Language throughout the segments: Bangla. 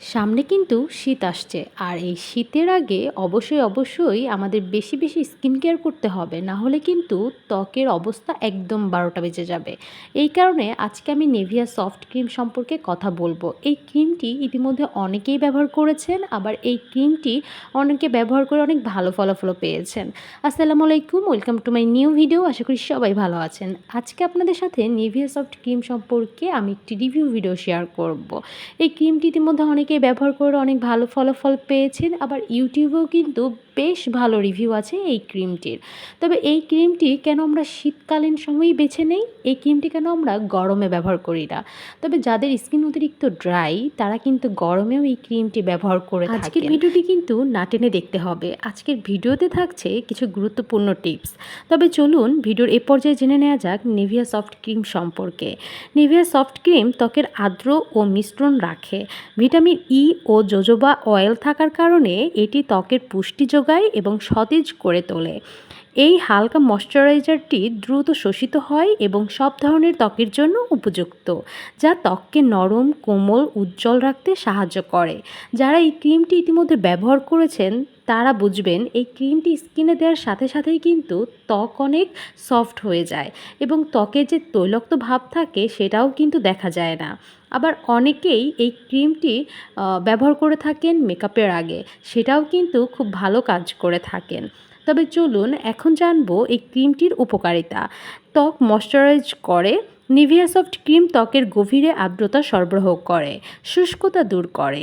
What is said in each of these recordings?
সামনে কিন্তু শীত আসছে আর এই শীতের আগে অবশ্যই আমাদের বেশি বেশি স্কিন কেয়ার করতে হবে, না হলে কিন্তু ত্বকের অবস্থা একদম 12টা বেজে যাবে। এই কারণে আজকে আমি নিভিয়া সফট ক্রিম সম্পর্কে কথা বলবো। এই ক্রিমটি ইতিমধ্যে অনেকেই ব্যবহার করেছেন, আবার এই ক্রিমটি অনেকে ব্যবহার করে অনেক ভালো ফলাফলও পেয়েছেন। আসসালামু আলাইকুম, welcome to my new video. আশা করি সবাই ভালো আছেন। আজকে আপনাদের সাথে নিভিয়া সফট ক্রিম সম্পর্কে আমি একটি রিভিউ ভিডিও শেয়ার করব। এই ক্রিমটি ইতিমধ্যে অনেকেই ব্যবহার করে অনেক ভালো ফলাফল পেয়েছেন, আবার ইউটিউবেও কিন্তু বেশ ভালো রিভিউ আছে এই ক্রিমটির। তবে এই ক্রিমটি কেন আমরা শীতকালীন সময়ই বেছে নেই, এই ক্রিমটি কেন আমরা গরমে ব্যবহার করি না? তবে যাদের স্কিন অতিরিক্ত ড্রাই তারা কিন্তু গরমেও এই ক্রিমটি ব্যবহার করে থাকেন। আজকের ভিডিওটি কিন্তু না টেনে দেখতে হবে। আজকের ভিডিওতে থাকছে কিছু গুরুত্বপূর্ণ টিপস। তবে চলুন ভিডিওর এ পর্যায়ে জেনে নেওয়া যাক নিভিয়া সফট ক্রিম সম্পর্কে। নিভিয়া সফট ক্রিম ত্বকের আর্দ্র ও মিশ্রণ রাখে। ভিটামিন ই ও জোজোবা অয়েল থাকার কারণে এটি ত্বকের পুষ্টি যোগায় এবং সতেজ করে তোলে। এই হালকা ময়শ্চারাইজারটি দ্রুত শোষিত হয় এবং সব ধরনের ত্বকের জন্য উপযুক্ত, যা ত্বককে নরম, কোমল, উজ্জ্বল রাখতে সাহায্য করে। যারা এই ক্রিমটি ইতিমধ্যে ব্যবহার করেছেন তারা বুঝবেন এই ক্রিমটি স্কিনে দেওয়ার সাথে সাথেই কিন্তু ত্বক অনেক সফট হয়ে যায় এবং ত্বকে যে তৈলাক্ত ভাব থাকে সেটাও কিন্তু দেখা যায় না। আবার অনেকেই এই ক্রিমটি ব্যবহার করে থাকেন মেকআপের আগে, সেটাও কিন্তু খুব ভালো কাজ করে থাকেন। তবে চলুন এখন জানবো এই ক্রিমটির উপকারিতা। ত্বক ময়শ্চারাইজ করে। নিভিয়া সফট ক্রিম ত্বকের গভীরে আর্দ্রতা সরবরাহ করে, শুষ্কতা দূর করে।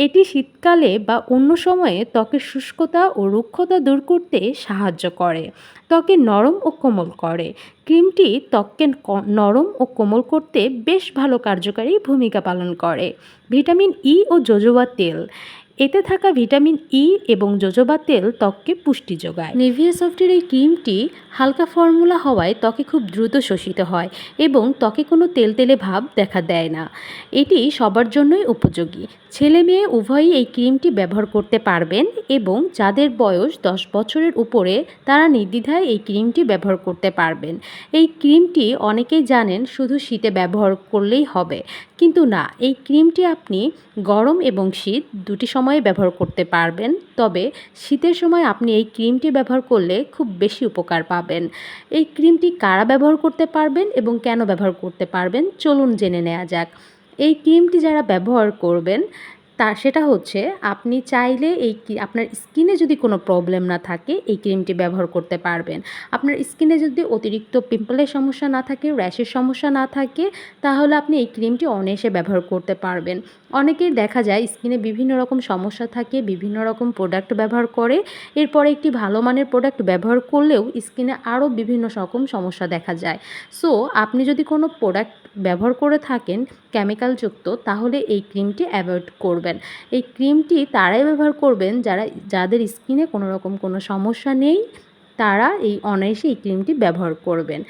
এটি শীতকালে বা অন্য সময়ে ত্বকের শুষ্কতা ও রুক্ষতা দূর করতে সাহায্য করে। ত্বকে নরম ও কোমল করে। ক্রিমটি ত্বককে নরম ও কোমল করতে বেশ ভালো কার্যকারী ভূমিকা পালন করে। ভিটামিন ই ও জোজোবা তেল। এতে থাকা ভিটামিন ই এবং জোজোবা তেল ত্বককে পুষ্টি যোগায়। নিভিয়া সফটের এই ক্রিমটি হালকা ফর্মুলা হওয়ায় ত্বকে খুব দ্রুত শোষিত হয় এবং ত্বকে কোনো তেলতেলে ভাব দেখা দেয় না। এটি সবার জন্যই উপযোগী। ছেলে মেয়ে উভয়ই এই ক্রিমটি ব্যবহার করতে পারবেন এবং যাদের বয়স 10 বছরের উপরে তারা নির্দ্বিধায় এই ক্রিমটি ব্যবহার করতে পারবেন। এই ক্রিমটি অনেকেই জানেন শুধু শীতে ব্যবহার করলেই হবে, কিন্তু না, এই ক্রিমটি আপনি গরম এবং শীত দুটি সময়ে ব্যবহার করতে পারবেন। তবে শীতের সময় আপনি এই ক্রিমটি ব্যবহার করলে খুব বেশি উপকার পাবেন। এই ক্রিমটি কারা ব্যবহার করতে পারবেন এবং কেন ব্যবহার করতে পারবেন চলুন জেনে নেওয়া যাক। এই ক্রিমটি যারা ব্যবহার করবেন সেটা হচ্ছে আপনি চাইলে আপনার স্কিনে যদি কোনো প্রবলেম না থাকে এই ক্রিমটি ব্যবহার করতে পারবেন। আপনার স্কিনে যদি অতিরিক্ত পিম্পলের সমস্যা না থাকে, র্যাশের সমস্যা না থাকে, তাহলে আপনি এই ক্রিমটি অনায়াসে ব্যবহার করতে পারবেন। অনেকের দেখা যায় স্কিনে বিভিন্ন রকম সমস্যা থাকে, বিভিন্ন রকম প্রোডাক্ট ব্যবহার করে, এরপরে একটি ভালো মানের প্রোডাক্ট ব্যবহার করলেও স্কিনে আরও বিভিন্ন রকম সমস্যা দেখা যায়। সো আপনি যদি কোনো প্রোডাক্ট ব্যবহার করে থাকেন কেমিক্যালযুক্ত, তাহলে এই ক্রিমটি অ্যাভয়েড করবেন। এই ক্রিমটি তারাই ব্যবহার করবেন যাদের স্কিনে কোনো রকম কোনো সমস্যা নেই, তারা এই অনায়াসে এই ক্রিমটি ব্যবহার করবেন।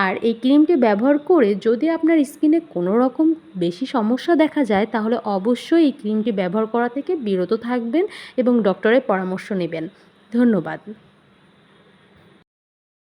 আর এই ক্রিমটি ব্যবহার করে যদি আপনার স্কিনে কোনো রকম বেশি সমস্যা দেখা যায় তাহলে অবশ্যই এই ক্রিমটি ব্যবহার করা থেকে বিরত থাকবেন এবং ডক্টরের পরামর্শ নেবেন। ধন্যবাদ।